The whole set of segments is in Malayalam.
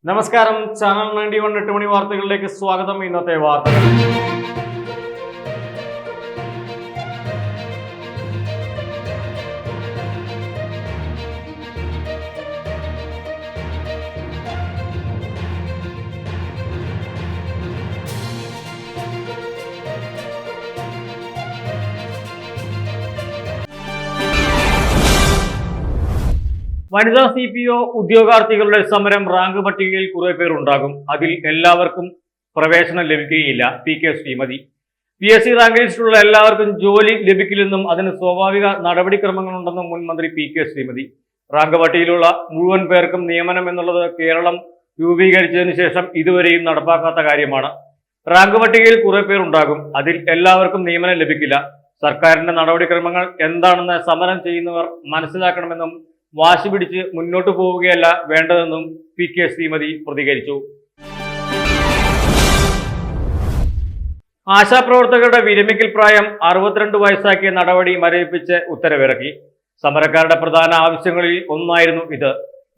നമസ്കാരം. ചാനൽ 91 8 മണി വാർത്തകളിലേക്ക് സ്വാഗതം. ഇന്നത്തെ വാർത്തകൾ. വനിതാ CPO ഉദ്യോഗാർത്ഥികളുടെ സമരം റാങ്ക് പട്ടികയിൽ കുറെ പേർ ഉണ്ടാകും. അതിൽ എല്ലാവർക്കും പ്രവേശനം ലഭിക്കുകയില്ല. PK ശ്രീമതി. PSC റാങ്ക് ലിസ്റ്റിലുള്ള എല്ലാവർക്കും ജോലി ലഭിക്കില്ലെന്നും അതിന് സ്വാഭാവിക നടപടിക്രമങ്ങളുണ്ടെന്നും മുൻ മന്ത്രി PK ശ്രീമതി. റാങ്ക് പട്ടികയിലുള്ള മുഴുവൻ പേർക്കും നിയമനം എന്നുള്ളത് കേരളം രൂപീകരിച്ചതിന് ശേഷം ഇതുവരെയും നടപ്പാക്കാത്ത കാര്യമാണ്. റാങ്ക് പട്ടികയിൽ കുറെ പേർ ഉണ്ടാകും. അതിൽ എല്ലാവർക്കും നിയമനം ലഭിക്കില്ല. സർക്കാരിന്റെ നടപടിക്രമങ്ങൾ എന്താണെന്ന് സമരം ചെയ്യുന്നവർ മനസ്സിലാക്കണമെന്നും വാശി പിടിച്ച് മുന്നോട്ടു പോവുകയല്ല വേണ്ടതെന്നും PK ശ്രീമതി പ്രതികരിച്ചു. ആശാപ്രവർത്തകരുടെ വിരമിക്കൽ പ്രായം 62 വയസ്സാക്കിയ നടപടി മരവിപ്പിച്ച് ഉത്തരവിറക്കി. സമരക്കാരുടെ പ്രധാന ആവശ്യങ്ങളിൽ ഒന്നായിരുന്നു ഇത്.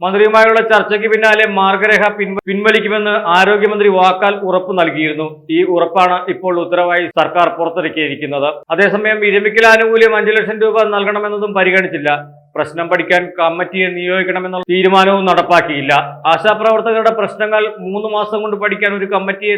മന്ത്രിയുമായുള്ള ചർച്ചയ്ക്ക് പിന്നാലെ മാർഗരേഖ പിൻവലിക്കുമെന്ന് ആരോഗ്യമന്ത്രി വാക്കാൽ ഉറപ്പു നൽകിയിരുന്നു. ഈ ഉറപ്പാണ് ഇപ്പോൾ ഉത്തരവായി സർക്കാർ പുറത്തിറക്കിയിരിക്കുന്നത്. അതേസമയം വിരമിക്കൽ ആനുകൂല്യം 5 ലക്ഷം രൂപ നൽകണമെന്നതും പരിഗണിച്ചില്ല. പ്രശ്നം പഠിക്കാൻ കമ്മിറ്റിയെ നിയോഗിക്കണമെന്നുള്ള തീരുമാനവും നടപ്പാക്കിയില്ല. ആശാപ്രവർത്തകരുടെ പ്രശ്നങ്ങൾ 3 മാസം കൊണ്ട് പഠിക്കാൻ ഒരു കമ്മിറ്റിയെ